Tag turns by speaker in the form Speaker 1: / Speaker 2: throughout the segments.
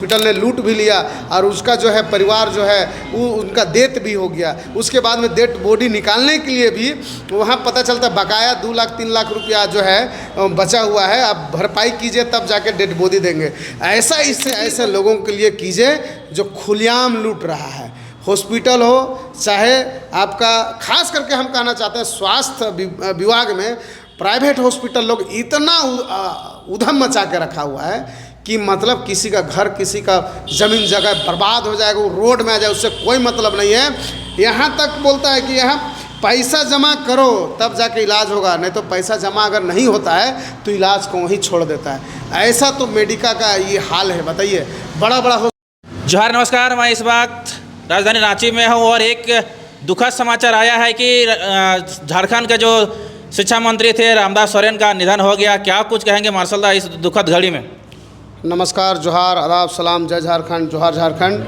Speaker 1: Hospital ने लूट भी लिया और उसका जो है परिवार जो है वो उनका डेथ भी हो गया। उसके बाद में डेड बॉडी निकालने के लिए भी वहाँ पता चलता बकाया 2 लाख 3 लाख रुपया जो है बचा हुआ है, आप भरपाई कीजिए तब जाके डेड बॉडी देंगे। ऐसा इससे ऐसे लोगों के लिए कीजिए जो खुलेआम लूट रहा है। हॉस्पिटल हो चाहे आपका, खास करके हम कहना चाहते हैं स्वास्थ्य विभाग में प्राइवेट हॉस्पिटल लोग इतना उधम मचा के रखा हुआ है कि मतलब किसी का घर किसी का ज़मीन जगह बर्बाद हो जाएगा, वो रोड में आ जाए, उससे कोई मतलब नहीं है। यहाँ तक बोलता है कि यहाँ पैसा जमा करो तब जाके इलाज होगा, नहीं तो पैसा जमा अगर नहीं होता है तो इलाज को वहीं छोड़ देता है। ऐसा तो मेडिका का ये हाल है, बताइए। बड़ा बड़ा
Speaker 2: जोहार, नमस्कार। मैं इस वक्त राजधानी रांची में हूँ और एक दुखद समाचार आया है कि झारखंड के जो शिक्षा मंत्री थे रामदास सोरेन का निधन हो गया। क्या कुछ कहेंगे मार्शल दा इस दुखद घड़ी में?
Speaker 1: नमस्कार, जोहार, आदाब, सलाम, जय झारखंड, जोहार झारखंड।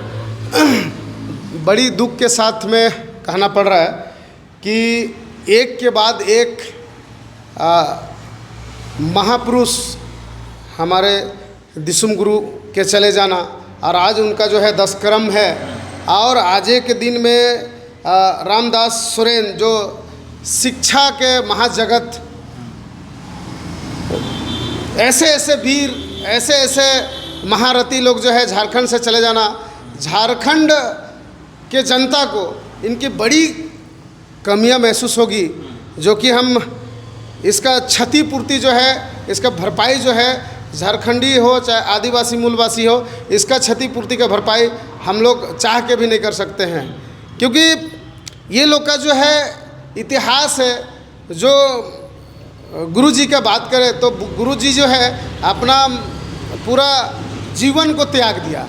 Speaker 1: बड़ी दुख के साथ में कहना पड़ रहा है कि एक के बाद एक महापुरुष हमारे दिसुम गुरु के चले जाना, और आज उनका जो है 10 क्रम है। और आज के दिन में रामदास सोरेन जो शिक्षा के महाजगत, ऐसे ऐसे वीर, ऐसे ऐसे महारथी लोग जो है झारखंड से चले जाना, झारखंड के जनता को इनकी बड़ी कमियां महसूस होगी, जो कि हम इसका क्षतिपूर्ति जो है, इसका भरपाई जो है, झारखंडी हो चाहे आदिवासी मूलवासी हो, इसका क्षतिपूर्ति का भरपाई हम लोग चाह के भी नहीं कर सकते हैं। क्योंकि ये लोग का जो है इतिहास है, जो गुरुजी का बात करें तो गुरुजी जो है अपना पूरा जीवन को त्याग दिया।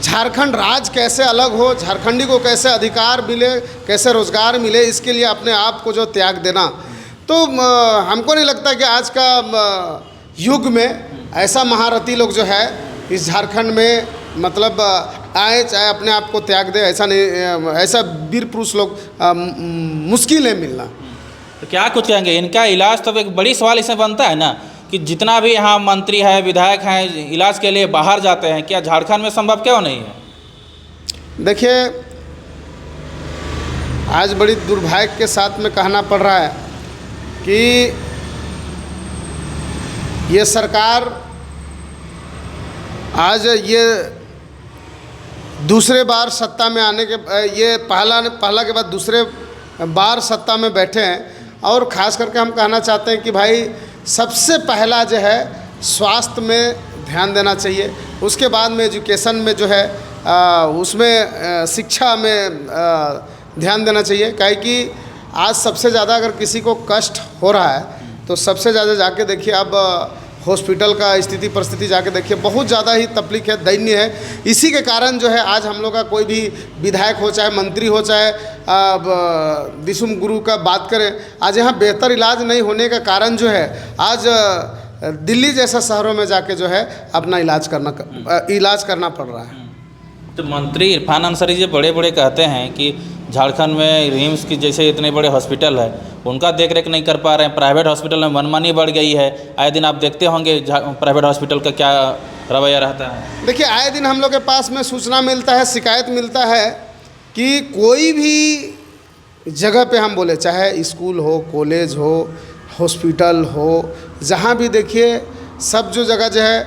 Speaker 1: झारखंड राज्य कैसे अलग हो, झारखंडी को कैसे अधिकार मिले, कैसे रोज़गार मिले, इसके लिए अपने आप को जो त्याग देना, तो हमको नहीं लगता कि आज का युग में ऐसा महारथी लोग जो है इस झारखंड में मतलब आए चाहे अपने आप को त्याग दे, ऐसा नहीं, ऐसा वीर पुरुष लोग मुश्किल है मिलना।
Speaker 2: तो क्या कुछ कहेंगे? इनका इलाज तो एक बड़ी सवाल इसमें बनता है ना कि जितना भी यहाँ मंत्री है, विधायक हैं, इलाज के लिए बाहर जाते हैं, क्या झारखंड में संभव क्यों नहीं है?
Speaker 1: देखिए, आज बड़ी दुर्भाग्य के साथ में कहना पड़ रहा है कि ये सरकार आज ये दूसरे बार सत्ता में आने के, ये पहला के बाद दूसरे बार सत्ता में बैठे हैं। और ख़ास करके हम कहना चाहते हैं कि भाई सबसे पहला जो है स्वास्थ्य में ध्यान देना चाहिए, उसके बाद में एजुकेशन में जो है उसमें शिक्षा में ध्यान देना चाहिए। काहे कि आज सबसे ज़्यादा अगर किसी को कष्ट हो रहा है तो सबसे ज़्यादा जाके देखिए, अब हॉस्पिटल का स्थिति परिस्थिति जाके देखिए, बहुत ज़्यादा ही तकलीफ है, दैन्य है। इसी के कारण जो है आज हम लोग का कोई भी विधायक हो चाहे मंत्री हो चाहे दिसुम गुरु का बात करें, आज यहाँ बेहतर इलाज नहीं होने का कारण जो है आज दिल्ली जैसा शहरों में जाके जो है अपना इलाज करना पड़ रहा है।
Speaker 2: तो मंत्री इरफान अंसारी जी बड़े बड़े कहते हैं कि झारखंड में रिम्स की जैसे इतने बड़े हॉस्पिटल है उनका देख रेख नहीं कर पा रहे हैं, प्राइवेट हॉस्पिटल में मनमानी बढ़ गई है। आए दिन आप देखते होंगे प्राइवेट हॉस्पिटल का क्या रवैया रहता है।
Speaker 1: देखिए, आए दिन हम लोग के पास में सूचना मिलता है, शिकायत मिलता है कि कोई भी जगह पे हम बोले, चाहे स्कूल हो, कॉलेज हो, हॉस्पिटल हो, जहाँ भी देखिए सब जो जगह जो है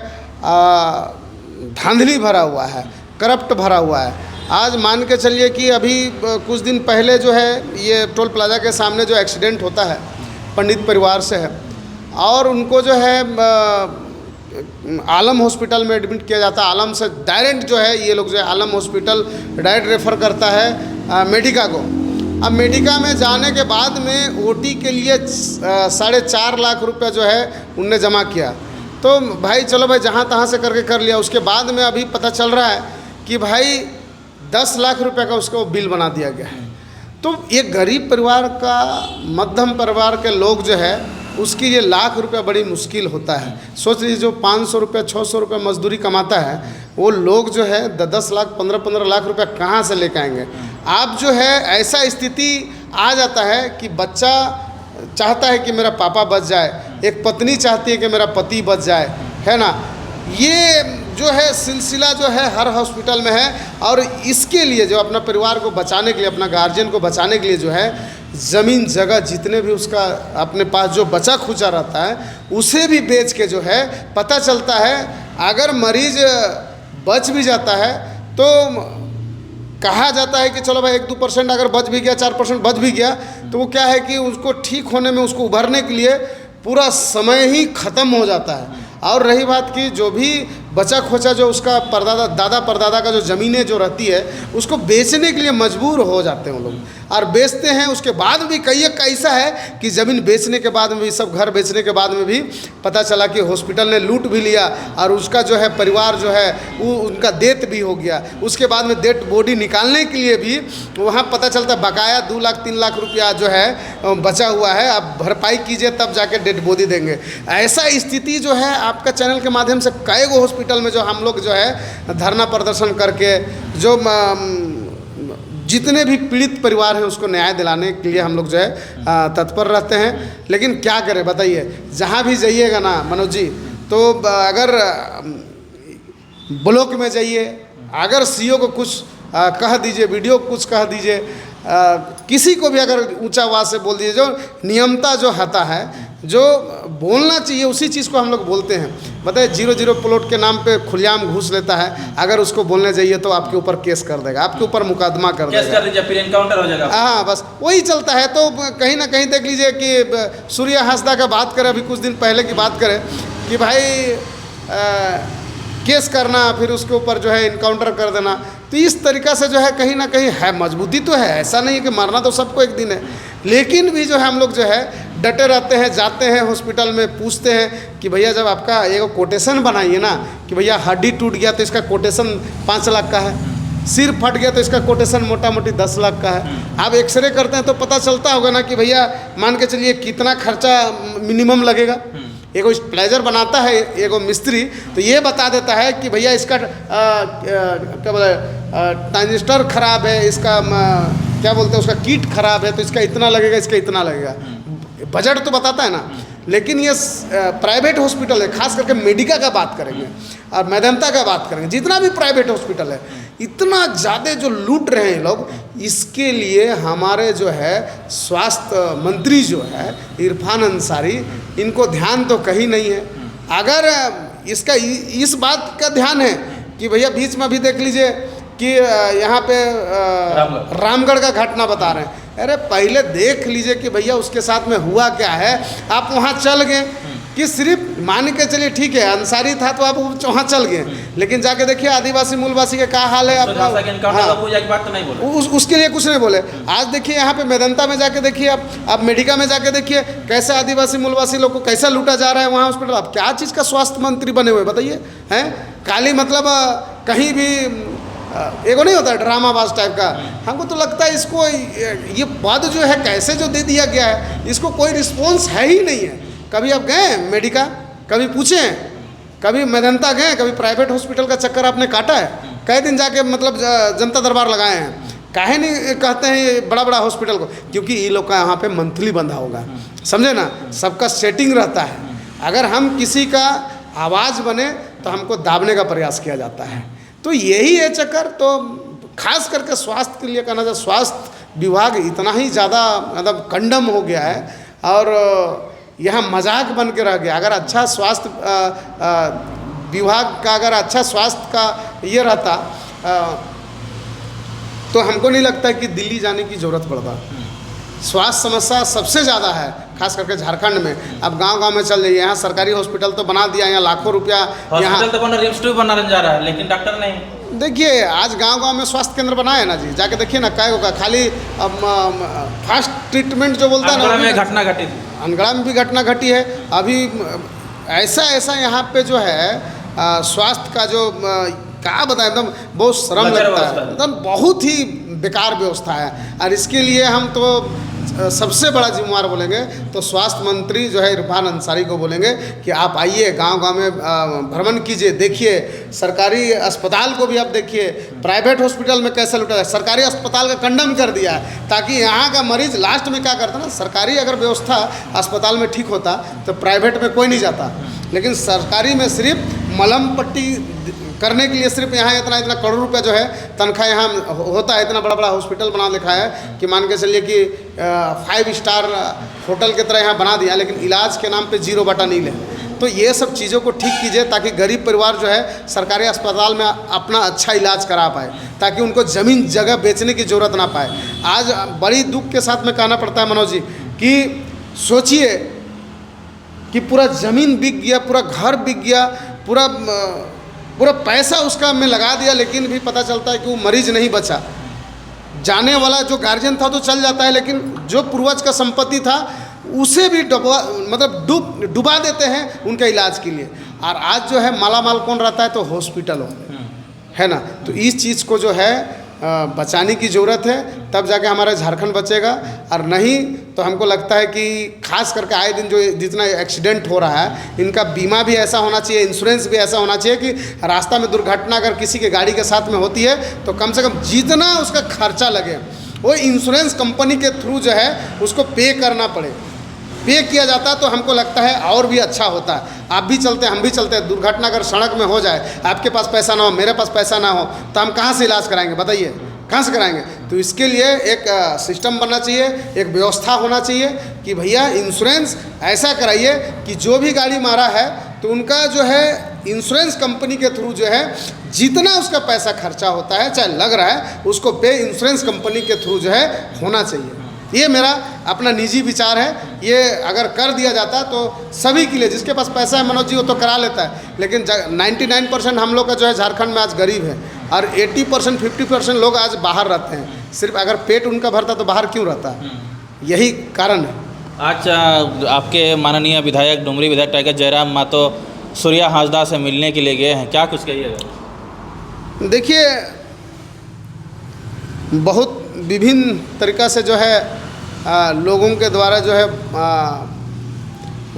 Speaker 1: धांधली भरा हुआ है, करप्ट भरा हुआ है। आज मान के चलिए कि अभी कुछ दिन पहले जो है ये टोल प्लाजा के सामने जो एक्सीडेंट होता है, पंडित परिवार से है, और उनको जो है आलम हॉस्पिटल में एडमिट किया जाता है। आलम से डायरेक्ट जो है ये लोग जो है आलम हॉस्पिटल डायरेक्ट रेफ़र करता है मेडिका को। अब मेडिका में जाने के बाद में ओटी के लिए 4.5 लाख रुपया जो है उनने जमा किया। तो भाई चलो भाई जहाँ तहाँ से करके कर लिया। उसके बाद में अभी पता चल रहा है कि भाई 10 लाख रुपए का उसको बिल बना दिया गया है। तो ये गरीब परिवार का, मध्यम परिवार के लोग जो है उसके लिए लाख रुपया बड़ी मुश्किल होता है। सोच लीजिए, जो 500 रुपये 600 रुपये मजदूरी कमाता है वो लोग जो है 10 लाख 15 लाख रुपया कहाँ से लेकर आएंगे। आप जो है ऐसा स्थिति आ जाता है कि बच्चा चाहता है कि मेरा पापा बच जाए, एक पत्नी चाहती है कि मेरा पति बच जाए, है ना। ये जो है सिलसिला जो है हर हॉस्पिटल में है। और इसके लिए जो अपना परिवार को बचाने के लिए, अपना गार्जियन को बचाने के लिए जो है ज़मीन जगह जितने भी उसका अपने पास जो बचा खुचा रहता है उसे भी बेच के जो है, पता चलता है अगर मरीज बच भी जाता है तो कहा जाता है कि चलो भाई 1-2% अगर बच भी गया, 4% बच भी गया, तो वो क्या है कि उसको ठीक होने में, उसको उभरने के लिए पूरा समय ही ख़त्म हो जाता है। और रही बात कि जो भी बचा खोचा जो उसका परदादा, दादा परदादा का जो ज़मीनें जो रहती है उसको बेचने के लिए मजबूर हो जाते हैं वो लोग, और बेचते हैं। उसके बाद भी कई एक ऐसा है कि ज़मीन बेचने के बाद में भी, सब घर बेचने के बाद में भी पता चला कि हॉस्पिटल ने लूट भी लिया और उसका जो है परिवार जो है वो उनका डेथ भी हो गया। उसके बाद में डेड बॉडी निकालने के लिए भी वहाँ पता चलता बकाया 2 लाख 3 लाख रुपया जो है बचा हुआ है, अब भरपाई कीजिए तब जाके डेड बॉडी देंगे। ऐसा स्थिति जो है आपका चैनल के माध्यम से कई गो हॉस्पिटल में जो हम लोग जो है धरना प्रदर्शन करके जो जितने भी पीड़ित परिवार हैं उसको न्याय दिलाने के लिए हम लोग जो है तत्पर रहते हैं। लेकिन क्या करें बताइए, जहाँ भी जाइएगा ना मनोज जी, तो अगर ब्लॉक में जाइए, अगर सीओ को कुछ कह दीजिए, वीडियो को कुछ कह दीजिए, किसी को भी अगर ऊंचा आवाज़ से बोल दीजिए, जो नियमता जो आता है, जो बोलना चाहिए उसी चीज़ को हम लोग बोलते हैं। बताइए 0-0 प्लॉट के नाम पे खुलेआम घूस लेता है, अगर उसको बोलने जाइए तो आपके ऊपर केस कर देगा, आपके ऊपर मुकदमा कर देगा,
Speaker 2: केस कर दीजिए, फिर एनकाउंटर हो जाएगा।
Speaker 1: हाँ, बस वही चलता है। तो कहीं ना कहीं देख लीजिए कि सूर्य हांसदा का बात करें, अभी कुछ दिन पहले की बात करें कि भाई केस करना, फिर उसके ऊपर जो है इनकाउंटर कर देना। तो इस तरीक़ा से जो है कहीं ना कहीं है, मजबूती तो है, ऐसा नहीं है कि मरना तो सबको एक दिन है, लेकिन भी जो है हम लोग जो है डटे रहते हैं, जाते हैं हॉस्पिटल में, पूछते हैं कि भैया जब आपका एक कोटेशन बनाइए ना कि भैया हड्डी टूट गया तो इसका कोटेशन 5 लाख का है, सिर फट गया तो इसका कोटेशन मोटा मोटी 10 लाख का है। आप एक्सरे करते हैं तो पता चलता होगा ना कि भैया मान के चलिए कितना खर्चा मिनिमम लगेगा। एगो स्टेबलाइजर बनाता है एगो मिस्त्री, तो ये बता देता है कि भैया इसका क्या बोले ट्रांजिस्टर खराब है, इसका क्या बोलते हैं उसका किट खराब है, तो इसका इतना लगेगा, इसका इतना लगेगा। बजट तो बताता है ना। लेकिन ये प्राइवेट हॉस्पिटल है, खास करके मेडिका का बात करेंगे और मेदांता का बात करेंगे, जितना भी प्राइवेट हॉस्पिटल है, इतना ज़्यादा जो लूट रहे हैं लोग, इसके लिए हमारे जो है स्वास्थ्य मंत्री जो है इरफान अंसारी, इनको ध्यान तो कहीं नहीं है। अगर इसका इस बात का ध्यान है कि भैया बीच में भी देख लीजिए कि यहाँ पे रामगढ़ का घटना बता रहे हैं, अरे पहले देख लीजिए कि भैया उसके साथ में हुआ क्या है। आप वहाँ चल गए कि सिर्फ मान के चलिए ठीक है अंसारी था तो आप वहाँ चल गए, लेकिन जाके देखिए आदिवासी मूलवासी के क्या हाल है अपना। उसके लिए कुछ नहीं बोले। आज देखिए यहाँ पे मेदांता में जाके देखिए, आप मेडिका में जाके देखिए कैसे आदिवासी मूलवासी लोग को कैसा लूटा जा रहा है वहाँ हॉस्पिटल। आप क्या चीज़ का स्वास्थ्य मंत्री बने हुए बताइए हैं? खाली मतलब कहीं भी एगो नहीं होता ड्रामाबाज टाइप का। हमको तो लगता है इसको ये पद जो है कैसे जो दे दिया गया है, इसको कोई रिस्पॉन्स है ही नहीं है। कभी आप गए मेडिका, कभी पूछे, कभी मेदांता गए, कभी प्राइवेट हॉस्पिटल का चक्कर आपने काटा है? कई दिन जाके मतलब जनता दरबार लगाए हैं, काहे नहीं कहते हैं ये बड़ा बड़ा हॉस्पिटल को? क्योंकि ये लोग का यहाँ पे मंथली बंधा होगा, समझे ना, सबका सेटिंग रहता है। अगर हम किसी का आवाज़ बने तो हमको दाबने का प्रयास किया जाता है। तो यही है चक्कर। तो खास करके स्वास्थ्य के लिए कहना चाहिए, स्वास्थ्य विभाग इतना ही ज़्यादा मतलब कंडम हो गया है और यहाँ मजाक बन के रह गया। अगर अच्छा स्वास्थ्य विभाग का, अगर अच्छा स्वास्थ्य का ये रहता तो हमको नहीं लगता है कि दिल्ली जाने की ज़रूरत पड़ता। स्वास्थ्य समस्या सबसे ज़्यादा है खास करके झारखंड में। अब गांव-गांव में चल जाइए, यहाँ सरकारी हॉस्पिटल तो बना दिया, यहाँ लाखों रुपया
Speaker 2: हॉस्पिटल तो बना, रिम्स भी बना जा रहा है, लेकिन डॉक्टर नहीं।
Speaker 1: देखिए आज गांव-गांव में स्वास्थ्य केंद्र बनाए हैं ना जी, जाके देखिए ना काय होगा, खाली फास्ट ट्रीटमेंट जो बोलता है ना,
Speaker 2: में घटना घटी थी,
Speaker 1: अनगढ़ा में भी घटना घटी है। अभी ऐसा यहाँ पे जो है स्वास्थ्य का जो क्या बताएं, एकदम बहुत शर्म लगता है, एकदम बहुत ही बेकार व्यवस्था है। और इसके लिए हम तो सबसे बड़ा जिम्मेवार बोलेंगे तो स्वास्थ्य मंत्री जो है इरफान अंसारी को बोलेंगे कि आप आइए गांव-गांव में भ्रमण कीजिए, देखिए सरकारी अस्पताल को भी आप देखिए, प्राइवेट हॉस्पिटल में कैसे लूटा है। सरकारी अस्पताल का कंडम कर दिया है ताकि यहाँ का मरीज लास्ट में क्या करता ना, सरकारी अगर व्यवस्था अस्पताल में ठीक होता तो प्राइवेट में कोई नहीं जाता। लेकिन सरकारी में सिर्फ मलहम पट्टी करने के लिए सिर्फ यहाँ इतना इतना करोड़ रुपया जो है तनख्वाह यहाँ होता है। इतना बड़ा बड़ा हॉस्पिटल बना लिखा है कि मान के चलिए कि 5 स्टार होटल की तरह यहाँ बना दिया, लेकिन इलाज के नाम पे 0/0 है। तो ये सब चीज़ों को ठीक कीजिए ताकि गरीब परिवार जो है सरकारी अस्पताल में अपना अच्छा इलाज करा पाए, ताकि उनको ज़मीन जगह बेचने की ज़रूरत ना पाए। आज बड़ी दुख के साथ में कहना पड़ता है मनोज जी कि सोचिए कि पूरा ज़मीन बिक गया, पूरा घर बिक गया, पूरा पैसा उसका में लगा दिया, लेकिन भी पता चलता है कि वो मरीज नहीं बचा। जाने वाला जो गार्जियन था तो चल जाता है, लेकिन जो पूर्वज का संपत्ति था उसे भी डुबा देते हैं उनके इलाज के लिए। और आज जो है मालामाल कौन रहता है, तो हॉस्पिटलों में, है ना। तो इस चीज़ को जो है बचाने की ज़रूरत है, तब जाके हमारा झारखंड बचेगा। और नहीं तो हमको लगता है कि खास करके आए दिन जो जितना एक्सीडेंट हो रहा है, इनका बीमा भी ऐसा होना चाहिए, इंश्योरेंस भी ऐसा होना चाहिए कि रास्ता में दुर्घटना अगर किसी के गाड़ी के साथ में होती है तो कम से कम जितना उसका खर्चा लगे वो इंश्योरेंस कंपनी के थ्रू जो है उसको पे करना पड़े। पे किया जाता है तो हमको लगता है और भी अच्छा होता है। आप भी चलते हैं, हम भी चलते हैं, दुर्घटना अगर सड़क में हो जाए, आपके पास पैसा ना हो, मेरे पास पैसा ना हो, तो हम कहाँ से इलाज कराएंगे बताइए, कहाँ से कराएंगे। तो इसके लिए एक सिस्टम बनना चाहिए, एक व्यवस्था होना चाहिए कि भैया इंश्योरेंस ऐसा कराइए कि जो भी गाड़ी मारा है तो उनका जो है इंश्योरेंस कंपनी के थ्रू जो है जितना उसका पैसा खर्चा होता है चाहे लग रहा है उसको पे इंश्योरेंस कंपनी के थ्रू जो है होना चाहिए। ये मेरा अपना निजी विचार है। ये अगर कर दिया जाता तो सभी के लिए, जिसके पास पैसा है मनोज जी वो तो करा लेता है, लेकिन 99% हम लोग का जो है झारखंड में आज गरीब है और 80% 50% लोग आज बाहर रहते हैं। सिर्फ अगर पेट उनका भरता तो बाहर क्यों रहता, यही कारण है।
Speaker 2: आज आपके माननीय विधायक डुमरी विधायक टाइगर जयराम महतो सूर्या हांसदा से मिलने के लिए गए हैं, क्या कुछ कहिएगा?
Speaker 1: देखिए, बहुत विभिन्न तरीक़ा से जो है लोगों के द्वारा जो है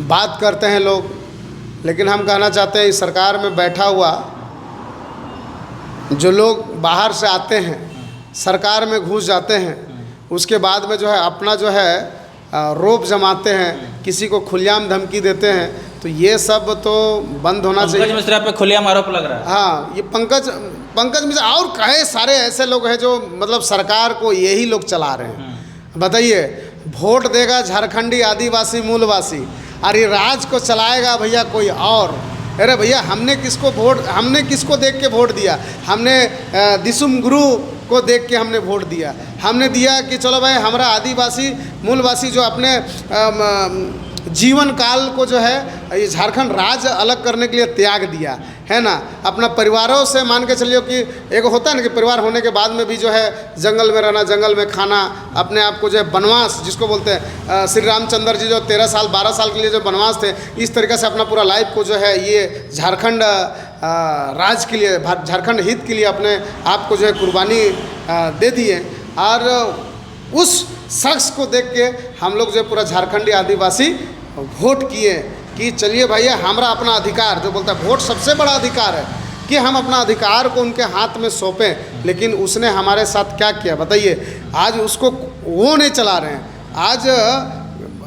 Speaker 1: बात करते हैं लोग, लेकिन हम कहना चाहते हैं इस सरकार में बैठा हुआ जो लोग बाहर से आते हैं, सरकार में घुस जाते हैं, उसके बाद में जो है अपना जो है रौब जमाते हैं, किसी को खुलेआम धमकी देते हैं, तो ये सब तो बंद होना चाहिए।
Speaker 2: पंकज मिश्रा पे खुलेआम आरोप लग रहा है।
Speaker 1: हाँ, ये पंकज मिश्रा और कहे सारे ऐसे लोग हैं जो मतलब सरकार को यही लोग चला रहे हैं। बताइए, वोट देगा झारखंडी आदिवासी मूलवासी और ये राज को चलाएगा भैया कोई और। अरे भैया, हमने किसको देख के वोट दिया? हमने दिसुम गुरु को देख के हमने वोट दिया। हमने दिया कि चलो भाई हमारा आदिवासी मूलवासी जो अपने जीवन काल को जो है ये झारखंड राज्य अलग करने के लिए त्याग दिया है ना, अपना परिवारों से मान के चलिए कि एक होता है ना कि परिवार होने के बाद में भी जो है जंगल में रहना, जंगल में खाना, अपने आप को जो है वनवास जिसको बोलते हैं, श्री रामचंद्र जी जो 13 साल 12 साल के लिए जो वनवास थे, इस तरीके से अपना पूरा लाइफ को जो है ये झारखंड राज्य के लिए, झारखंड हित के लिए अपने आप को जो है कुर्बानी दे दिए। और उस शख्स को देख के हम लोग जो पूरा झारखंडी आदिवासी वोट किए कि चलिए भैया हमारा अपना अधिकार, जो बोलता है वोट सबसे बड़ा अधिकार है, कि हम अपना अधिकार को उनके हाथ में सौंपें। लेकिन उसने हमारे साथ क्या किया बताइए? आज उसको वो नहीं चला रहे हैं। आज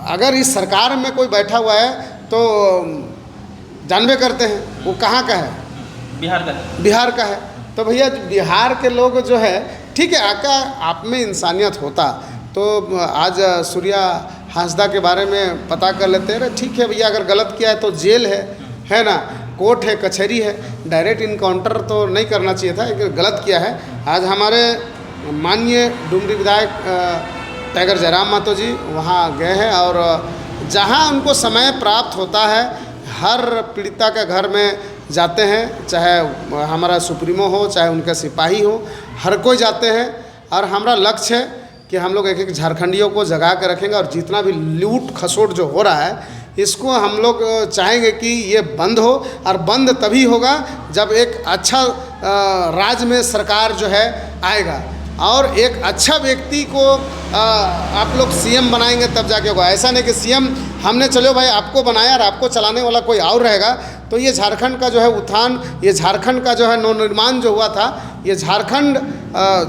Speaker 1: अगर इस सरकार में कोई बैठा हुआ है तो जानबे करते हैं वो कहाँ का है, बिहार का है। तो भैया बिहार के लोग जो है, ठीक है, आप में इंसानियत होता तो आज सूर्या हांसदा के बारे में पता कर लेते हैं। ठीक है भैया, अगर गलत किया है तो जेल है ना, कोर्ट है, कचहरी है, डायरेक्ट इनकाउंटर तो नहीं करना चाहिए था, लेकिन गलत किया है। आज हमारे माननीय डुमरी विधायक टाइगर जयराम महतो जी वहाँ गए हैं और जहाँ उनको समय प्राप्त होता है हर पीड़िता के घर में जाते हैं, चाहे हमारा सुप्रीमो हो चाहे उनके सिपाही हो, हर कोई जाते हैं। और हमारा लक्ष्य है कि हम लोग एक एक झारखंडियों को जगा के रखेंगे और जितना भी लूट खसोट जो हो रहा है इसको हम लोग चाहेंगे कि ये बंद हो। और बंद तभी होगा जब एक अच्छा राज्य में सरकार जो है आएगा और एक अच्छा व्यक्ति को आप लोग सीएम बनाएंगे तब जाके होगा। ऐसा नहीं कि सीएम हमने चलो भाई आपको बनाया और आपको चलाने वाला कोई और रहेगा। तो ये झारखंड का जो है उत्थान, ये झारखंड का जो है नवनिर्माण जो हुआ था, ये झारखंड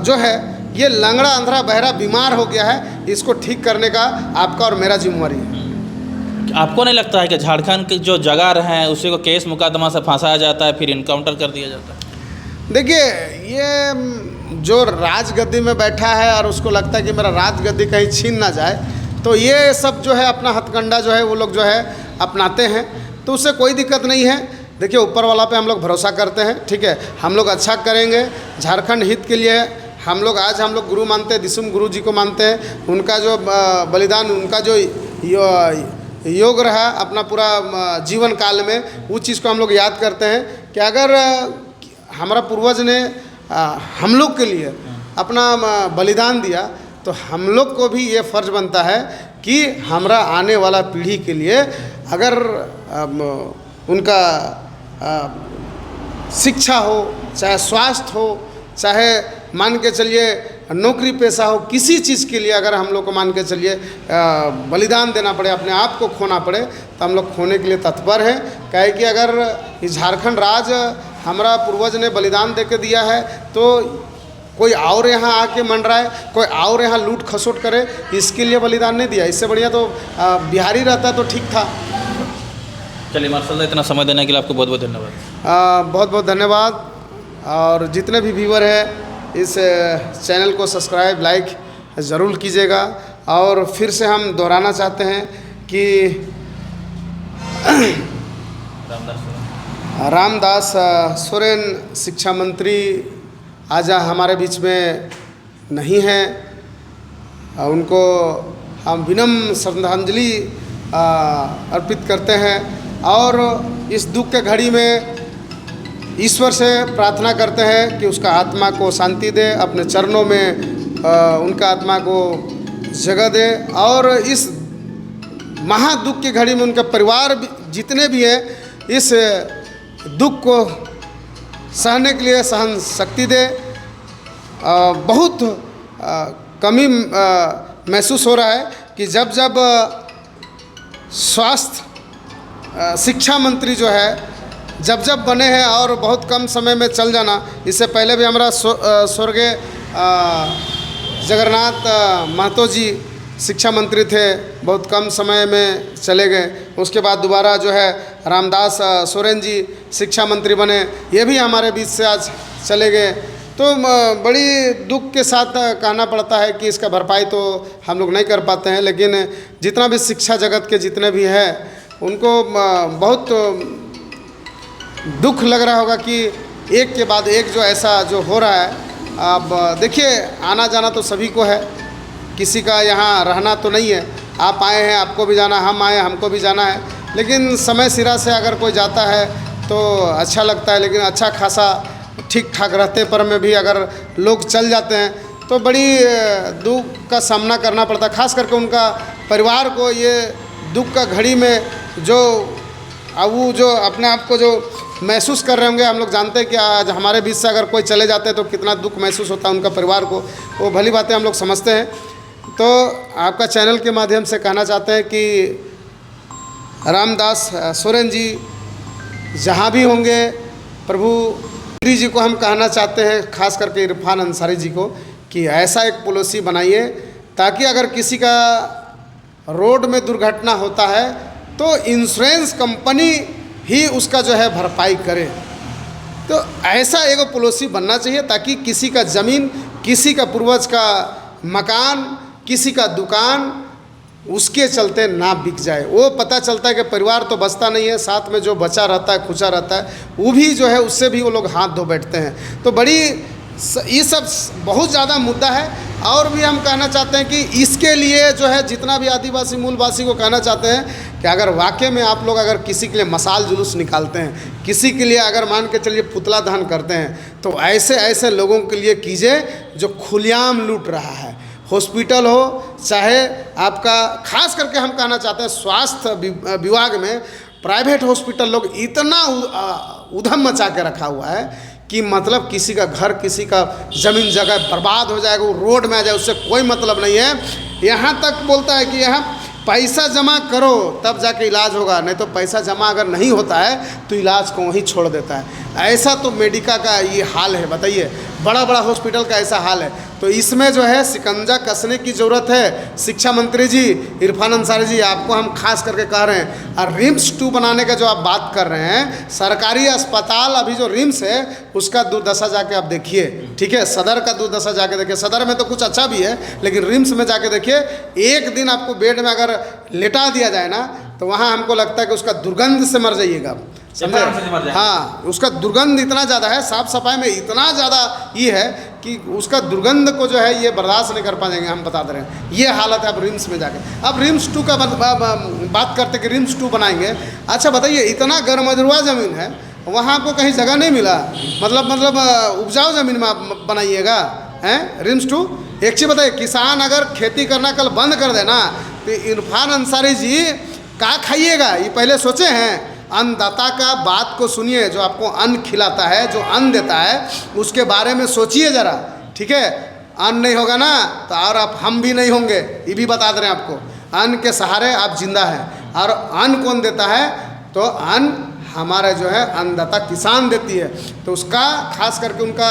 Speaker 1: जो है ये लंगड़ा अंधरा बहरा बीमार हो गया है, इसको ठीक करने का आपका और मेरा जिम्मेवारी है।
Speaker 2: आपको नहीं लगता है कि झारखंड के जो जगह रहे हैं उसी को केस मुकदमा से फंसाया जाता है फिर इनकाउंटर कर दिया जाता है?
Speaker 1: देखिए, ये जो राजगद्दी में बैठा है और उसको लगता है कि मेरा राजगद्दी कहीं छीन ना जाए, तो ये सब जो है अपना हथकंडा जो है वो लोग जो है अपनाते हैं, तो उससे कोई दिक्कत नहीं है। देखिए, ऊपर वाला पे हम लोग भरोसा करते हैं, ठीक है, हम लोग अच्छा करेंगे झारखंड हित के लिए। हम लोग गुरु मानते हैं, दिसुम गुरु जी को मानते हैं। उनका जो बलिदान, उनका जो योग रहा अपना पूरा जीवन काल में, उस चीज़ को हम लोग याद करते हैं कि अगर हमारा पूर्वज ने हम लोग के लिए अपना बलिदान दिया, तो हम लोग को भी ये फ़र्ज़ बनता है कि हमारा आने वाला पीढ़ी के लिए अगर उनका शिक्षा हो, चाहे स्वास्थ्य हो, चाहे मान के चलिए नौकरी पेशा हो, किसी चीज़ के लिए अगर हम लोग को मान के चलिए बलिदान देना पड़े, अपने आप को खोना पड़े, तो हम लोग खोने के लिए तत्पर हैं। कहे कि अगर इस झारखंड राज हमारा पूर्वज ने बलिदान दे के दिया है, तो कोई और यहाँ आके मंडराए, कोई और यहाँ लूट खसोट करे, इसके लिए बलिदान नहीं दिया। इससे बढ़िया तो बिहारी रहता तो ठीक था।
Speaker 2: चलिए माशाल्लाह, इतना समय देने के लिए आपको बहुत बहुत धन्यवाद।
Speaker 1: बहुत बहुत धन्यवाद। और जितने भी व्यूवर हैं इस चैनल को सब्सक्राइब लाइक ज़रूर कीजिएगा। और फिर से हम दोहराना चाहते हैं कि रामदास सोरेन शिक्षा मंत्री आज हमारे बीच में नहीं हैं। उनको हम विनम्र श्रद्धांजलि अर्पित करते हैं और इस दुख के घड़ी में ईश्वर से प्रार्थना करते हैं कि उसका आत्मा को शांति दे, अपने चरणों में उनका आत्मा को जगह दे। और इस महादुख की घड़ी में उनका परिवार जितने भी हैं, इस दुख को सहने के लिए सहन शक्ति दे। बहुत कमी महसूस हो रहा है कि जब जब स्वास्थ्य शिक्षा मंत्री जो है जब जब बने हैं और बहुत कम समय में चल जाना। इससे पहले भी हमारा स्वर्गीय जगन्नाथ महतो जी शिक्षा मंत्री थे, बहुत कम समय में चले गए। उसके बाद दोबारा जो है रामदास सोरेन जी शिक्षा मंत्री बने, ये भी हमारे बीच से आज चले गए। तो बड़ी दुख के साथ कहना पड़ता है कि इसका भरपाई तो हम लोग नहीं कर पाते हैं, लेकिन जितना भी शिक्षा जगत के जितने भी हैं उनको बहुत दुख लग रहा होगा कि एक के बाद एक जो ऐसा जो हो रहा है। अब देखिए, आना जाना तो सभी को है, किसी का यहाँ रहना तो नहीं है। आप आए हैं, आपको भी जाना, हम आए हमको भी जाना है, लेकिन समय सिरा से अगर कोई जाता है तो अच्छा लगता है। लेकिन अच्छा खासा ठीक ठाक रहते पर में भी अगर लोग चल जाते हैं तो बड़ी दुख का सामना करना पड़ता है। खास करके उनका परिवार को ये दुख का घड़ी में वो जो अपने आप को जो महसूस कर रहे होंगे, हम लोग जानते हैं कि आज हमारे बीच से अगर कोई चले जाते हैं तो कितना दुख महसूस होता है उनका परिवार को, वो भली बातें हम लोग समझते हैं। तो आपका चैनल के माध्यम से कहना चाहते हैं कि रामदास सोरेन जी जहाँ भी होंगे, प्रभु जी को हम कहना चाहते हैं, खास करके इरफान अंसारी जी को, कि ऐसा एक पॉलिसी बनाइए ताकि अगर किसी का रोड में दुर्घटना होता है तो इंश्योरेंस कंपनी ही उसका जो है भरपाई करे। तो ऐसा एक पॉलिसी बनना चाहिए ताकि किसी का ज़मीन, किसी का पूर्वज का मकान, किसी का दुकान उसके चलते ना बिक जाए। वो पता चलता है कि परिवार तो बचता नहीं है, साथ में जो बचा रहता है, खुचा रहता है, वो भी जो है उससे भी वो लोग हाथ धो बैठते हैं। तो बड़ी ये सब बहुत ज़्यादा मुद्दा है। और भी हम कहना चाहते हैं कि इसके लिए जो है जितना भी आदिवासी मूलवासी को कहना चाहते हैं कि अगर वाकई में आप लोग अगर किसी के लिए मसाल जुलूस निकालते हैं, किसी के लिए अगर मान के चलिए पुतला दहन करते हैं, तो ऐसे ऐसे लोगों के लिए कीजिए जो खुलेआम लूट रहा है। हॉस्पिटल हो चाहे आपका, खास करके हम कहना चाहते हैं स्वास्थ्य विभाग में प्राइवेट हॉस्पिटल लोग इतना उधम मचा के रखा हुआ है कि मतलब किसी का घर, किसी का ज़मीन जगह बर्बाद हो जाएगा, वो रोड में आ जाए, उससे कोई मतलब नहीं है। यहाँ तक बोलता है कि यहाँ पैसा जमा करो तब जाके इलाज होगा, नहीं तो पैसा जमा अगर नहीं होता है तो इलाज को वहीं छोड़ देता है। ऐसा तो मेडिका का ये हाल है, बताइए, बड़ा बड़ा हॉस्पिटल का ऐसा हाल है। तो इसमें जो है शिकंजा कसने की ज़रूरत है। शिक्षा मंत्री जी इरफान अंसारी जी, आपको हम खास करके कह रहे हैं, और रिम्स 2 बनाने का जो आप बात कर रहे हैं, सरकारी अस्पताल अभी जो रिम्स है उसका दुर्दशा जाके आप देखिए, ठीक है। सदर का दुर्दशा जाके देखिए, सदर में तो कुछ अच्छा भी है, लेकिन रिम्स में जाके देखिए, एक दिन आपको बेड में अगर लेटा दिया जाए ना, तो वहाँ हमको लगता है कि उसका दुर्गंध से मर जाइएगा, समझे। हाँ, उसका दुर्गंध इतना ज़्यादा है, साफ़ सफाई में इतना ज़्यादा ये है कि उसका दुर्गंध को जो है ये बर्दाश्त नहीं कर पाएंगे, हम बता दे रहे हैं। ये हालत है अब रिम्स में जाके। अब रिम्स 2 का बात करते कि रिम्स 2 बनाएंगे। अच्छा बताइए, इतना गरमजरुआ ज़मीन है, वहाँ आपको कहीं जगह नहीं मिला, मतलब उपजाऊ ज़मीन में आप बनाइएगा हैं रिम्स 2। एक चीज़ बताइए, किसान अगर खेती करना कल बंद कर देना, तो इरफान अंसारी जी क्या खाइएगा, ये पहले सोचे हैं? अन्नदाता का बात को सुनिए, जो आपको अन्न खिलाता है, जो अन्न देता है, उसके बारे में सोचिए ज़रा, ठीक है। अन्न नहीं होगा ना तो और आप हम भी नहीं होंगे, ये भी बता दे रहे हैं आपको। अन्न के सहारे आप जिंदा हैं, और अन्न कौन देता है? तो अन्न हमारा जो है अन्नदाता किसान देती है। तो उसका खास करके उनका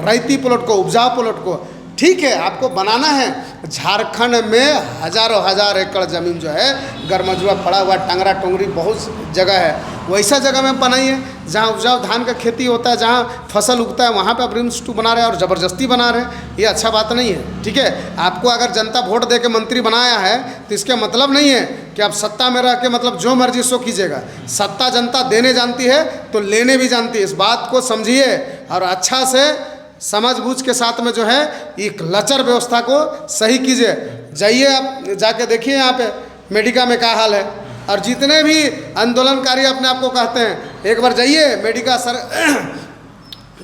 Speaker 1: रैती प्लॉट को, उपजाऊ प्लॉट को, ठीक है, आपको बनाना है। झारखंड में हज़ारों हज़ार एकड़ ज़मीन जो है गरमजुआ पड़ा हुआ, टंगरा टोंगरी बहुत जगह है, वैसा जगह में बनाइए जहाँ उपजाऊ धान का खेती होता है, जहाँ फसल उगता है, वहाँ पे आप रिम्स 2 बना रहे हैं और ज़बरदस्ती बना रहे हैं। ये अच्छा बात नहीं है, ठीक है। आपको अगर जनता वोट दे के मंत्री बनाया है तो इसका मतलब नहीं है कि आप सत्ता में रह के मतलब जो मर्जी सो कीजिएगा। सत्ता जनता देने जानती है तो लेने भी जानती है, इस बात को समझिए और अच्छा से समझ बूझ के साथ में जो है एक लचर व्यवस्था को सही कीजिए। जाइए, आप जाके देखिए यहाँ पे मेडिका में क्या हाल है, और जितने भी आंदोलनकारी अपने आप को कहते हैं, एक बार जाइए मेडिका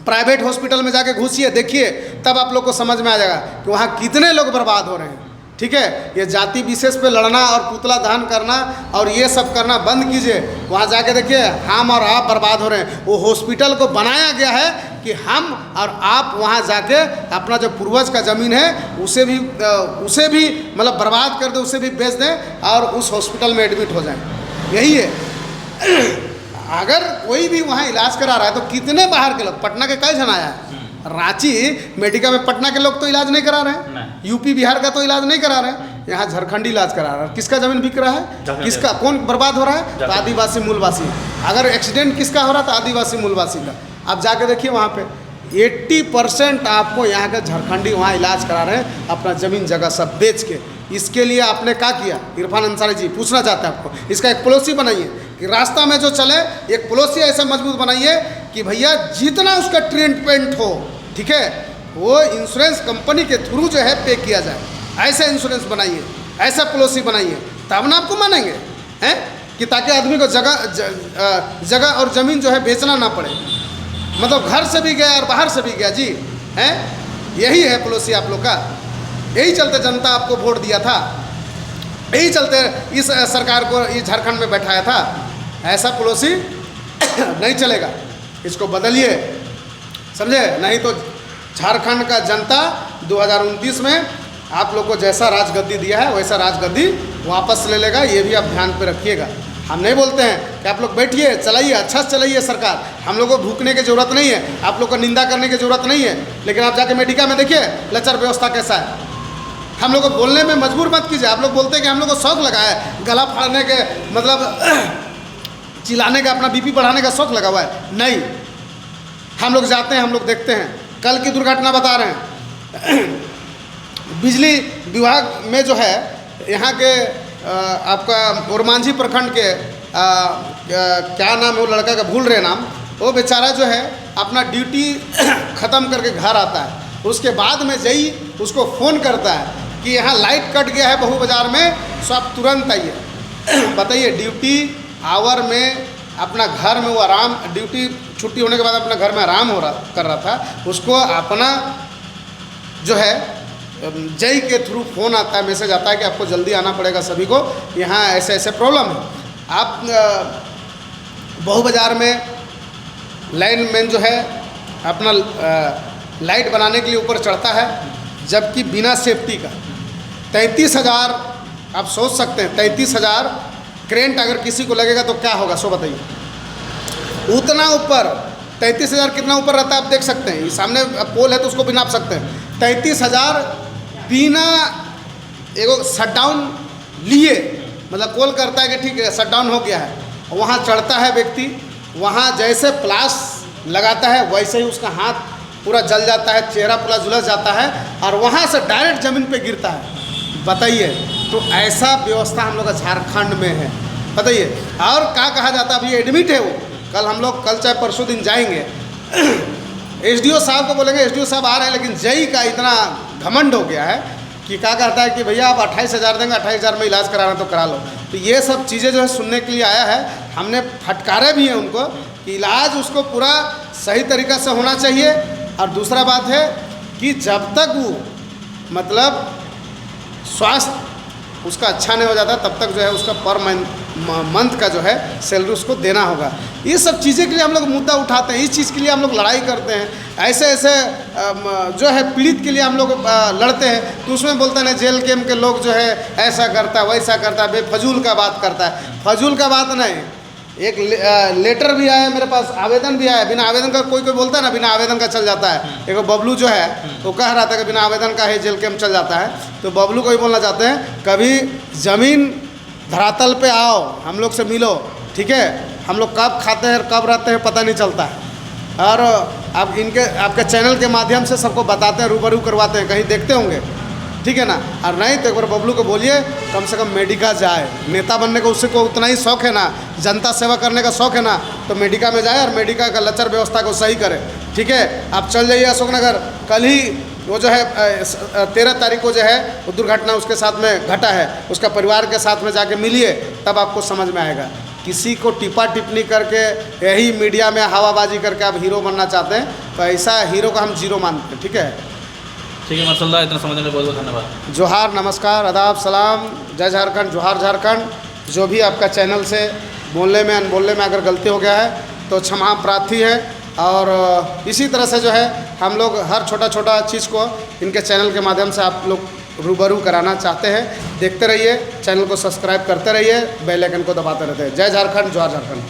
Speaker 1: प्राइवेट हॉस्पिटल में जाके घुसिए, देखिए, तब आप लोग को समझ में आ जाएगा कि वहाँ कितने लोग बर्बाद हो रहे हैं, ठीक है। ये जाति विशेष पे लड़ना और पुतला दहन करना और ये सब करना बंद कीजिए। वहाँ जाके देखिए, हम और आप बर्बाद हो रहे हैं। वो हॉस्पिटल को बनाया गया है कि हम और आप वहाँ जाके अपना जो पूर्वज का ज़मीन है उसे भी मतलब बर्बाद कर दें, उसे भी बेच दें और उस हॉस्पिटल में एडमिट हो जाएं। यही है। अगर कोई भी वहाँ इलाज करा रहा है तो कितने बाहर के लोग, पटना के कई जन आया है, रांची मेडिका में पटना के लोग तो इलाज नहीं करा रहे हैं, यूपी बिहार का तो इलाज नहीं करा रहे हैं, यहाँ झारखंडी इलाज करा रहा है। किसका ज़मीन बिक रहा है, किसका, कौन बर्बाद हो रहा है? तो आदिवासी मूलवासी। अगर एक्सीडेंट किसका हो रहा था? आदिवासी मूलवासी का। आप जाके देखिए वहाँ पे 80% आपको यहाँ के झारखंडी वहाँ इलाज करा रहे हैं अपना ज़मीन जगह सब बेच के। इसके लिए आपने क्या किया? इरफान अंसारी जी पूछना चाहते हैं आपको, इसका एक पॉलिसी बनाइए कि रास्ता में जो चले एक पॉलिसी ऐसा मजबूत बनाइए कि भैया जितना उसका ट्रीटमेंट हो, ठीक है, वो इंश्योरेंस कंपनी के थ्रू जो है पे किया जाए। ऐसा इंश्योरेंस बनाइए, ऐसा पॉलिसी बनाइए, तब ना आपको मानेंगे हैं कि ताकि आदमी को जगह और ज़मीन जो है बेचना ना पड़े, मतलब घर से भी गया और बाहर से भी गया जी, हैं। यही है पॉलिसी आप लोग का। यही चलते जनता आपको वोट दिया था, यही चलते इस सरकार को इस झारखंड में बैठाया था। ऐसा पॉलिसी नहीं चलेगा, इसको बदलिए, समझे। नहीं तो झारखंड का जनता 2029 में आप लोग को जैसा राजगद्दी दिया है वैसा राजगद्दी वापस ले लेगा। ये भी आप ध्यान पे रखिएगा। हम नहीं बोलते हैं कि आप लोग बैठिए, चलाइए, अच्छा से चलाइए सरकार, हम लोग को भूखने की ज़रूरत नहीं है, आप लोग को निंदा करने की ज़रूरत नहीं है। लेकिन आप जाके मेडिका में देखिए लचर व्यवस्था कैसा है। हम लोग को बोलने में मजबूर मत कीजिए। आप लोग बोलते हैं कि हम लोग को शौक लगा है गला फाड़ने के, मतलब चिल्लाने का, अपना बीपी बढ़ाने का शौक लगा हुआ है। नहीं, हम लोग जाते हैं, हम लोग देखते हैं। कल की दुर्घटना बता रहे हैं, बिजली विभाग में जो है यहाँ के आपका ओरमांझी प्रखंड के क्या नाम है वो लड़का का, भूल रहे नाम, वो बेचारा जो है अपना ड्यूटी ख़त्म करके घर आता है, उसके बाद में जई उसको फ़ोन करता है कि यहाँ लाइट कट गया है बहू बाज़ार में, सो आप तुरंत आइए। बताइए, ड्यूटी आवर में अपना घर में वो आराम, ड्यूटी छुट्टी होने के बाद अपना घर में आराम कर रहा था, उसको अपना जो है जय के थ्रू फ़ोन आता है, मैसेज आता है कि आपको जल्दी आना पड़ेगा सभी को, यहाँ ऐसे ऐसे प्रॉब्लम है। आप बहू बाज़ार में लाइन मैन जो है अपना लाइट बनाने के लिए ऊपर चढ़ता है, जबकि बिना सेफ्टी का 33,000, आप सोच सकते हैं 33,000 करेंट अगर किसी को लगेगा तो क्या होगा, सो बताइए। उतना ऊपर 33,000 कितना ऊपर रहता है आप देख सकते हैं, ये सामने पोल है तो उसको भी नाप सकते हैं। 33,000 बिना एगो शटडाउन लिए, मतलब कॉल करता है कि ठीक है शटडाउन हो गया है, वहाँ चढ़ता है व्यक्ति, वहाँ जैसे प्लास लगाता है वैसे ही उसका हाथ पूरा जल जाता है, चेहरा पूरा झुलस जाता है और वहाँ से डायरेक्ट ज़मीन पे गिरता है। बताइए, तो ऐसा व्यवस्था हम लोग का झारखंड में है, बताइए। और क्या कहा जाता है, अभी एडमिट है वो, कल हम लोग कल चाहे परसों दिन जाएंगे एसडीओ साहब को बोलेंगे, एसडीओ साहब आ रहे हैं, लेकिन जई का इतना घमंड हो गया है कि क्या कहता है कि भैया आप 28,000 देंगे, 28,000 में इलाज कराना तो करा लो। तो ये सब चीज़ें जो है सुनने के लिए आया है, हमने फटकारे भी हैं उनको कि इलाज उसको पूरा सही तरीक़ा से होना चाहिए। और दूसरा बात है कि जब तक वो मतलब स्वास्थ्य उसका अच्छा नहीं हो जाता तब तक जो है उसका पर मंथ का जो है सैलरी उसको देना होगा। ये सब चीज़ें के लिए हम लोग मुद्दा उठाते हैं, इस चीज़ के लिए हम लोग लड़ाई करते हैं। ऐसे ऐसे जो है पीड़ित के लिए हम लोग लड़ते हैं, तो उसमें बोलते हैं जेल कैम्प के लोग जो है ऐसा करता है वैसा करता है, बेफजूल का बात करता है। फजूल का बात नहीं, एक लेटर भी आया मेरे पास, आवेदन भी आया, बिना आवेदन का कोई कोई बोलता है ना बिना आवेदन का चल जाता है। एक बबलू जो है वो कह रहा था कि बिना आवेदन का ही जेल कैम्प चल जाता है, तो बबलू को ही बोलना चाहते हैं कभी ज़मीन धरातल पे आओ, हम लोग से मिलो, ठीक है। हम लोग कब खाते हैं कब रहते हैं पता नहीं चलता है। और आप इनके आपके चैनल के माध्यम से सबको बताते हैं, रूबरू करवाते हैं, कहीं देखते होंगे, ठीक है ना। और नहीं तो एक बार बबलू को बोलिए कम से कम मेडिका जाए, नेता बनने को उससे को उतना ही शौक़ है ना, जनता सेवा करने का शौक़ है ना, तो मेडिका में जाए और मेडिका का लचर व्यवस्था को सही करे, ठीक है। आप चल जाइए अशोकनगर, कल ही वो जो है 13 तारीख को जो है वो दुर्घटना उसके साथ में घटा है, उसका परिवार के साथ में जाके मिलिए, तब आपको समझ में आएगा। किसी को टिप्पा टिप्पणी करके यही मीडिया में हवाबाजी करके आप हीरो बनना चाहते हैं, तो ऐसा हीरो का हम जीरो मानते हैं, ठीक है।
Speaker 2: ठीक है माशाल्लाह, इतना समझने के लिए बहुत बहुत धन्यवाद।
Speaker 1: जोहार, नमस्कार, आदाब, सलाम, जय झारखंड, जोहार झारखंड। जो भी आपका चैनल से बोलने में अनबोलने में अगर गलती हो गया है तो क्षमा प्रार्थी है। और इसी तरह से जो है हम लोग हर छोटा छोटा चीज़ को इनके चैनल के माध्यम से आप लोग रूबरू कराना चाहते हैं। देखते रहिए, चैनल को सब्सक्राइब करते रहिए, बेल आइकन को दबाते रहते हैं। जय झारखंड, जोहार झारखंड।